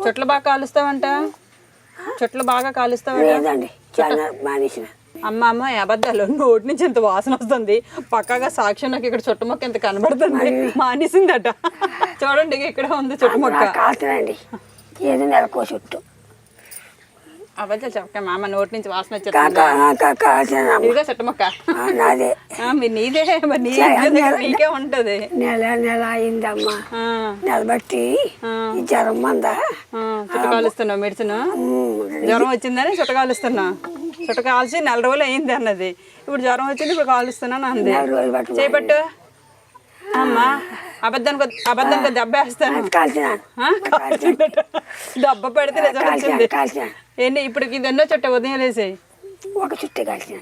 చుట్టలు బాగా కాలుస్తావంట, చుట్టలు బాగా కాలుస్తావంట. లేదండి చాలా మానేసిన. అమ్మ అమ్మ అబద్ధాలు, నోటి నుంచి ఎంత వాసన వస్తుంది. పక్కాగా సాక్ష్యం నాకు ఇక్కడ చుట్టమొక్క ఎంత కనబడుతుంది. మానేసిందట. చూడండి ఇక్కడ ఉంది చుట్టమొక్క. కాల్చనండి ఏదో నెలకో చుట్టూ. అబద్ధాలు చెప్పక మామ, నోటి నుంచి వాసన వచ్చేది. ఇదిగో చుట్టమొక్క నాదే. మీరు నీదే, మరి నీకే ఉంటది. నెల అయిందమ్మా. నెల బట్టి జ్వరం మందా చుట్ట కాలుస్తున్నావు మెడిసిన్. జ్వరం వచ్చిందని చుట్ట కాలుస్తున్నావు. చుట్ట కాల్చి 4 రోజులు అయింది అన్నది. ఇప్పుడు జ్వరం వచ్చింది, ఇప్పుడు కాలుస్తున్నాను అంది. చేపట్టు అమ్మా. అబద్ధానికి దెబ్బ వేస్తాను. దెబ్బ పెడితే నిజం వచ్చింది. ఏంటి ఇప్పుడు ఇది ఎన్నో చుట్ట ఉదయం వేసాయి? ఒక చుట్టే కాల్చిన.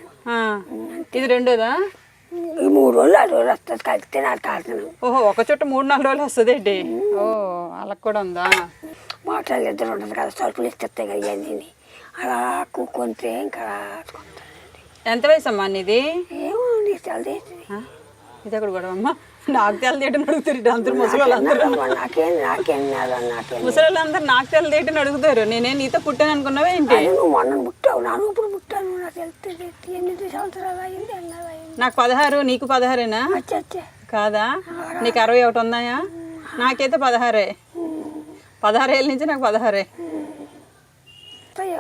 ఇది రెండోదా? 3 రోజులు 6 రోజులు వస్తుంది కలిపితే నాకు కాల్చిన. ఓహో, ఒక చుట్ట 3-4 రోజులు వస్తుంది ఏంటి? ఓ అలా కూడా ఉందా? మోటార్లు ఇద్దరు ఉంటుంది కదా, సరుకులు ఇస్తాయి కదా ఇవన్నీ. అలా కూకుంటే ఇంకా ఎంత వయసు అమ్మా నీది? ఏమో నీకు తెలది. ఇది అక్కడ కూడా అమ్మా, నాకు తెలదేటని అడుగుతారు అందరు. ముసలిళ్ళందరూ ముసలిళ్ళందరూ నాకు తెలదేటని అడుగుతారు. నేనే నీతో పుట్టాను అనుకున్నావా ఏంటి? నువ్వు మొన్న పుట్టావు, నాను ఇప్పుడు పుట్టాను. నాకు తెలిస్తే 8 సంవత్సరాలు అయింది. నాకు 16, నీకు 16ఏనా? కాదా? నీకు 61 ఉన్నాయా? నాకైతే 16. 16 ఏళ్ళ నుంచి నాకు 16.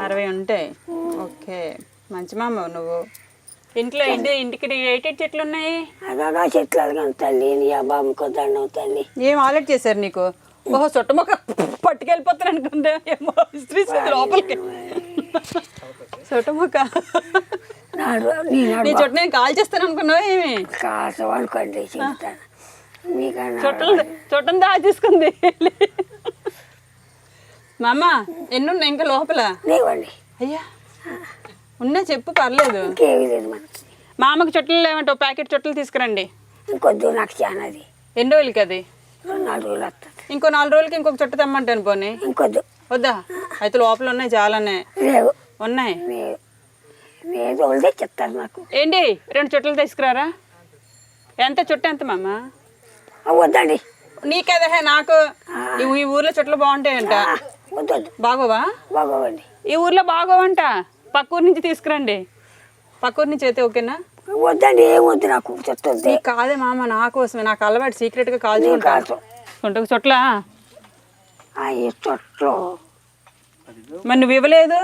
60 ఉంటాయి. ఓకే, మంచి మామ నువ్వు. ఇంట్లో ఇంటికి ఏటి చెట్లు ఉన్నాయి? అదా చెట్లు అడగను తల్లి, నీ బాబుకో దండం తల్లి. ఏం ఆలెట్ చేశారు నీకు? ఓహో, చుట్టమొక్క పట్టుకెళ్ళిపోతాను అనుకుంటే ఏమో ఇస్త్రీ లోపలికి. చుట్టమొక్క నీ చుట్ట నేను కాల్ చేస్తాను అనుకున్నావా ఏమి? కాసం అనుకోండి, చెప్తాను. చుట్టం దా తీసుకుంది. మామ ఎన్ని ఉన్నాయి ఇంకా లోపల? లేవండి. అయ్యా ఉన్నా చెప్పు, పర్లేదు. ఇంకేమీ లేదు మనకి. మా అమ్మకి చుట్టలు లేవంటే 1 ప్యాకెట్ చుట్టలు తీసుకురండి. ఇంకొద్దు నాకు చానది. ఎన్ని రోజులకి అది? 4 రోజులు వస్తుంది. ఇంకో 4 రోజులకి ఇంకొక చుట్ట తెమ్మంటాను. పోనీ ఇంకొద్దు. వద్దా? అయితే లోపల ఉన్నాయి, చాలానే లేవు. ఉన్నాయి. లేదు వాళ్ళే చెప్తారు నాకు. ఏంటి 2 చుట్టలు తీసుకురారా? ఎంత చుట్ట ఎంత మామ? వద్దండి. నీకదే నాకు ఈ ఊర్లో చుట్టలు బాగుంటాయంట. వద్దు. బాగోవా? బాగోవండి. ఈ ఊర్లో బాగోవంట. పక్కూరు నుంచి తీసుకురండి. పక్కూరు నుంచి అయితే ఓకేనా? వద్దండి, ఏం వద్దు నాకు చుట్టూ. నీకు కాదే మామ, నా కోసమే. నాకు అలవాటు సీక్రెట్గా కాల్చుకుంటాను. చుట్ల చుట్టూ మరి నువ్వు ఇవ్వలేదు,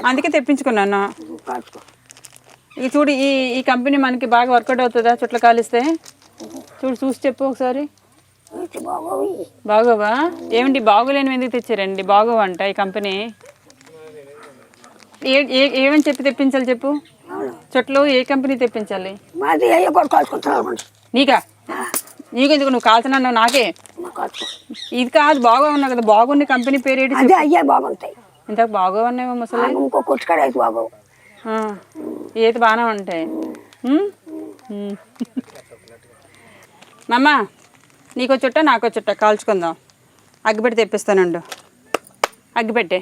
అందుకే తెప్పించుకున్నాను. ఇక చూడు, ఈ కంపెనీ మనకి బాగా వర్కౌట్ అవుతుందా చుట్ల కాలిస్తే? చూడు, చూసి చెప్పు ఒకసారి. బాగోవా? ఏమండి బాగోలేని ఎందుకు తెచ్చారండి? బాగోవంట ఈ కంపెనీ. ఏమని చెప్పి తెప్పించాలి చెప్పు? చుట్టలు ఏ కంపెనీ తెప్పించాలి? నీకా? నీకెందుకు? నువ్వు కాల్చున్నావు నాకే. ఇది కాదు, బాగా ఉన్నావు కదా. బాగున్న కంపెనీ పేరు ఏంటి? బాగుంటాయి. ఇంతకు బాగా ఉన్నాయేమో ముసలి. ఏది బాగానే ఉంటాయి. మామ నీకో చుట్ట నాకో చుట్ట కాల్చుకుందాం. అగ్గిపెట్టి తెప్పిస్తానండు. అగ్గిపెట్టే.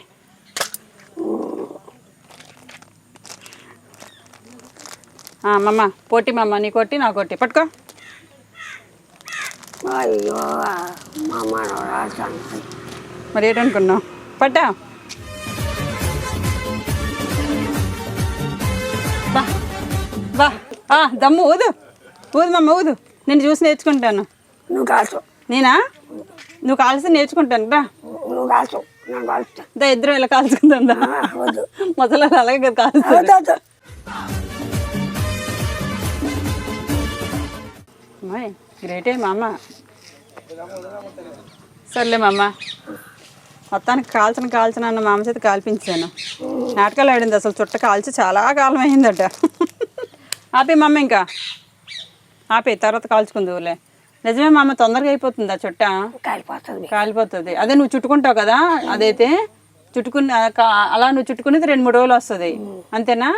మమ్మ పోటీ మమ్మ, నీ కొట్టి నా కొట్టి పట్టుకో. మరి ఏంటనుకున్నావు? పట్టా బా బా. దమ్ము ఊదు, ఊదు మమ్మ ఊదు. నేను చూసి నేర్చుకుంటాను. నువ్వు కాల్చు. నేనా? నువ్వు కాల్సి నేర్చుకుంటాను రా. నువ్వు కాల్చు, దా ఇద్దరం ఇలా కాల్చుకుందాం. మొదలు అలాగే కదా కాల్చు. గ్రేటే మా అమ్మ. సర్లే మా అమ్మ, మొత్తానికి కాల్చిన అన్న మా అమ్మ చేత కాల్పించాను. నాటకాలు ఆడింది అసలు. చుట్ట కాల్చి చాలా కాలం అయిందట. ఆపే మా అమ్మ, ఇంకా ఆపే, తర్వాత కాల్చుకుందులే. నిజమే మా అమ్మ, తొందరగా అయిపోతుంది ఆ చుట్ట. కాలిపోతుంది. అదే నువ్వు చుట్టుకుంటావు కదా, అదైతే చుట్టుకుని అలా నువ్వు చుట్టుకునేది 2-3 రోజులు వస్తుంది అంతేనా?